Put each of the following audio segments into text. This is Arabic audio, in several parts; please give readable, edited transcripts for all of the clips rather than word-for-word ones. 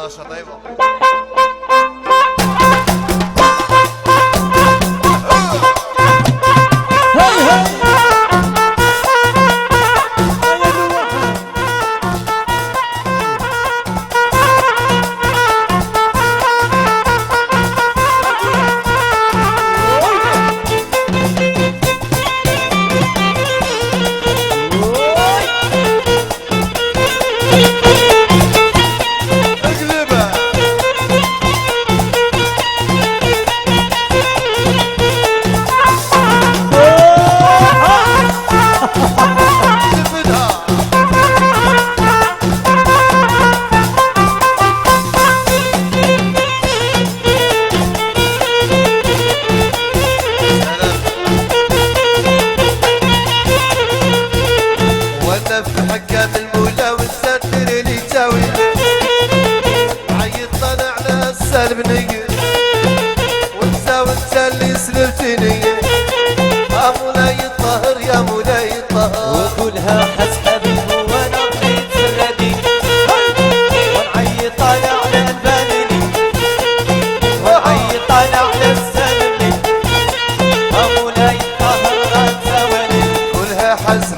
رشا طيبه.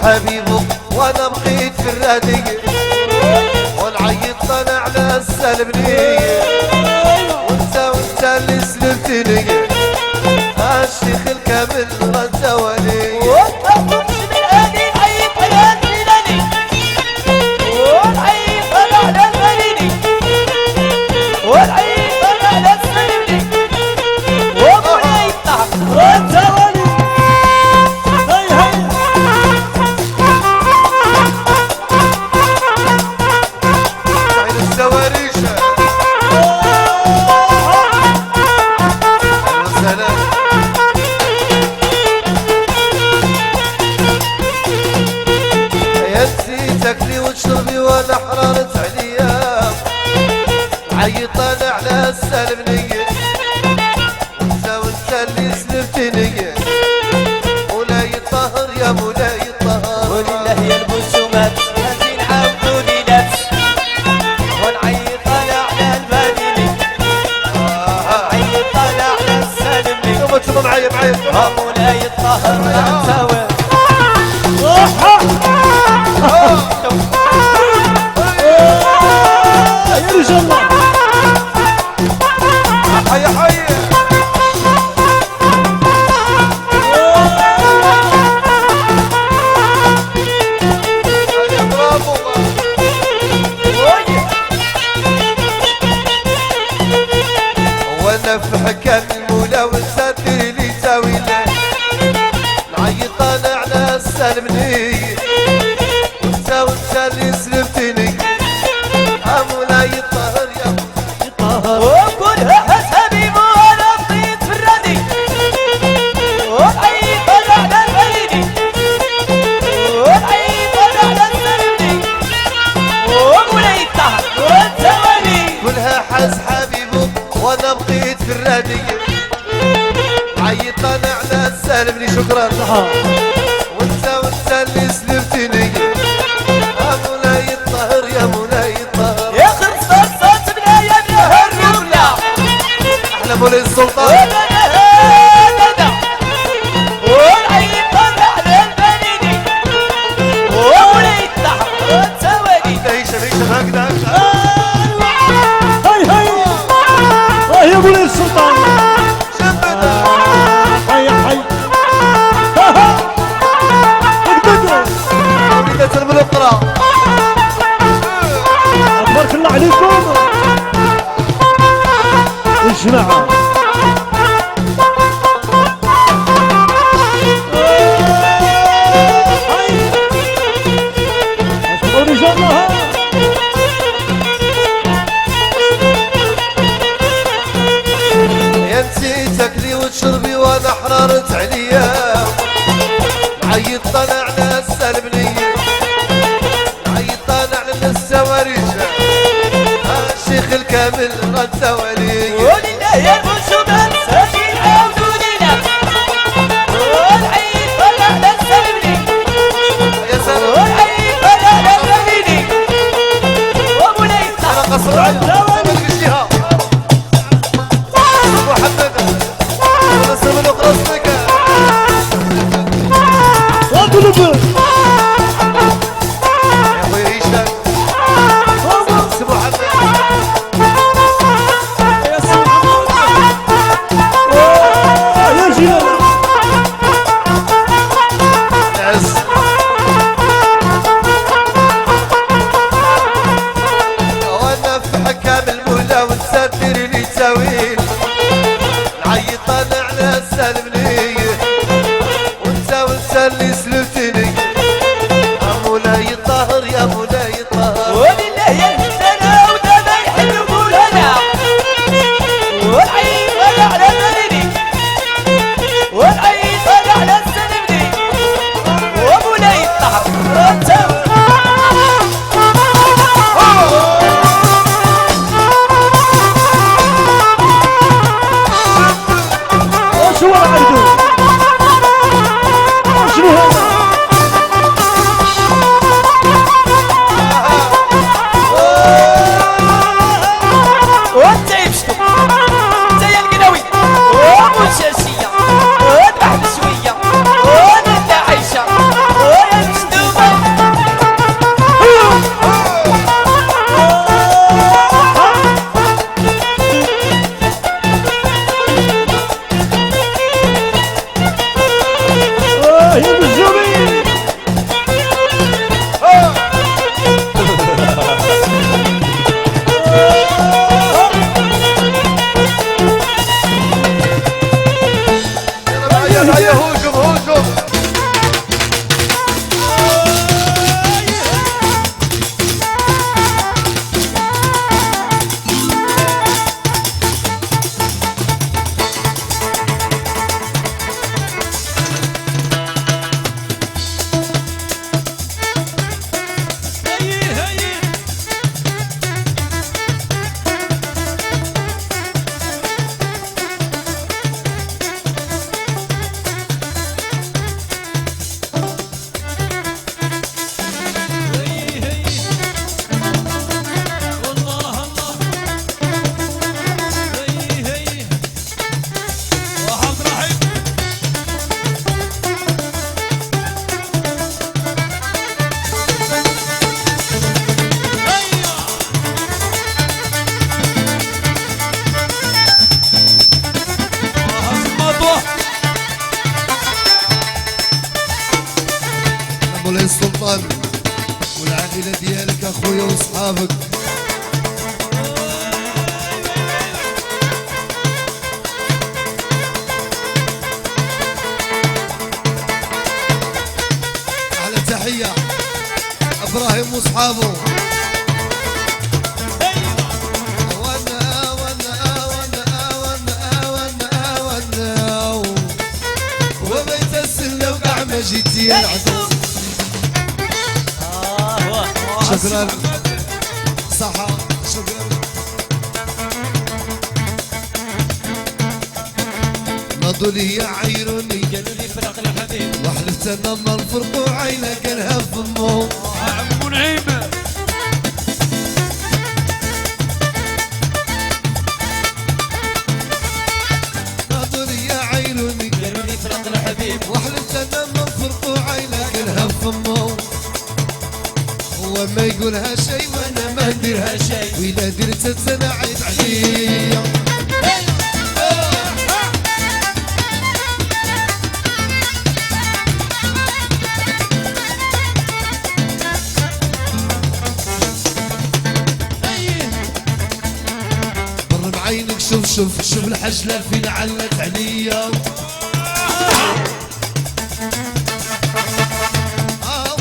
حبيبه وانا بقيت في الرادية والعيط طلع للسلبنية وانت اللي سلبتني الشيخ الكامل غزواني عيط طالع على السلبنية وانت اللي سلبتني ولا يطهر يا مولا يطهر ولله يا البسومات هزين عبدوني نفس ونعيط طالع على المدينة ونعيط طالع على السلبنية وما معايا مولا يطهر لا تساوي يا رجال الله حي حي برافو وانا في حكام المولى والساتر اللي تاوي له العيط طالع على السلمنية وانت اللي سلمتني مولا يطهر يا يطهر وكلها حسابي وانا بطيت في الردي والعيد طلع على البلدي والعيد طلع على السلمني ومولا يطهر والزوالي كلها حاس حبيبه وانا بقيت في الردية عيط طالع على السلمني شكرا وانت اللي سلمتني مولا يطهر يا مولا يطهر يا خرصان صوت بنا يا بنا الرملة احلى مولاي السلطان والعيد طلع على البلدي ومولا يطهر والزوالي هيشم هكذا هاي هاي يا مولاي السلطان شبنا حي حي اقبضوا وليدة الملقرة تبارك الله عليكم الجماعة يا نسيتك لي وتشربي وانا حررت عليا عيط طالع على السلمنية عيط طالع على السواريجة الشيخ الكامل غزواني ولله يا البسومات ساكن عاودوني والعيد طلع على السلمني يا سلام والعيد طلع على البلدي ومولا يطهر انا قصر عليهم واصحابك. احلى تحيه ابراهيم واصحابه. جيتي يا العدو. شكرا صحة شكرا. نضوا لي يعايروني قالوا لي فراق الحبيب وحلفت انا ما نفرقوا عينه كانها فمو. عم نعيمه نضوا لي يعايروني قالوا لي فراق الحبيب وحلفت انا ما نفرقوا عينه كانها فمو. هو ما يقولها شي وانا ما نديرها شي وإلا درت انا عيب عليا. مر بعينك شوف شوف شوف الحجلة فين علت عليا.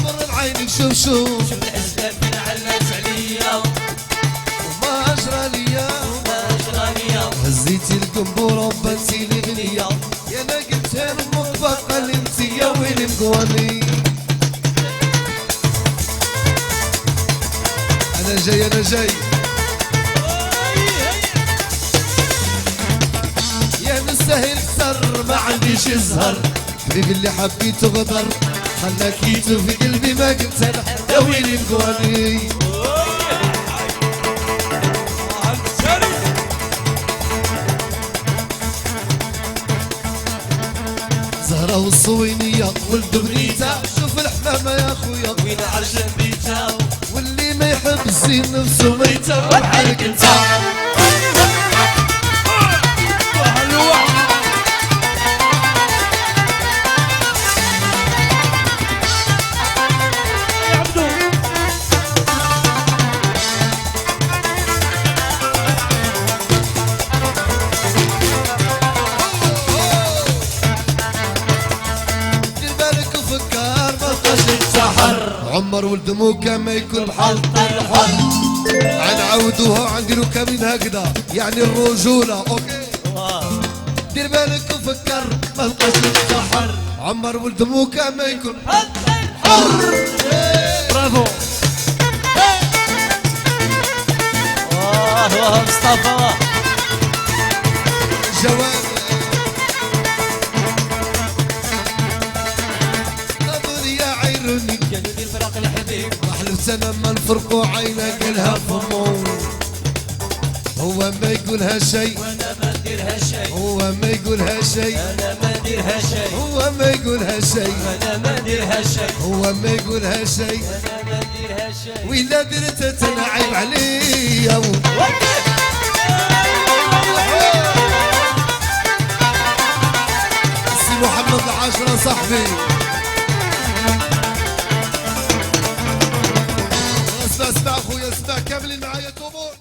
مر بعينك شوف شوف الحزب من علت عليا وما أجرى ليا وما اجرى ليا. هزيتي القنبورة وبنتي الغنية يا أنا قلتها المطبقة اللي انتي يا ويلي مقواني. أنا جاي أنا جاي يا نستاهل كسر ما عنديش الزهر. حبيبي اللي حبيته غدر خلاكيته في قلبي ما قلت أنا يا ويلي مقواني. زهرة والصوينية ولد بنيتها شوف الحمامة يا خويا وين عرجن بيتا واللي ما يحب الزين نفسه ميتة وبحالك انت. عمر ولد موكا ما يكون بحال طلحل. عنعاودوها وعنديرو كاملين هكذا يعني الرجولة. اوكي دير بالك وفكر ما لقاش السحر. عمر ولد موكا ما يكون بحال طلحل. برافو. واه مصطفى جواب نظري يا عيروني قالوا لي فراق الحبيب حلفت انا ما نفرقوا عينك قالها فمو. هو ما يقولها شي وانا ما نديرها شي هو ما يقولها شي انا ما نديرها شي هو ما يقولها شي انا ما نديرها شي هو ما يقولها شي انا ما نديرها شي. وإلا درت انا عيب عليا. سي محمد العاشرة صاحبي اسمع اسمع اخويا اسمع كاملين معايا طوبون.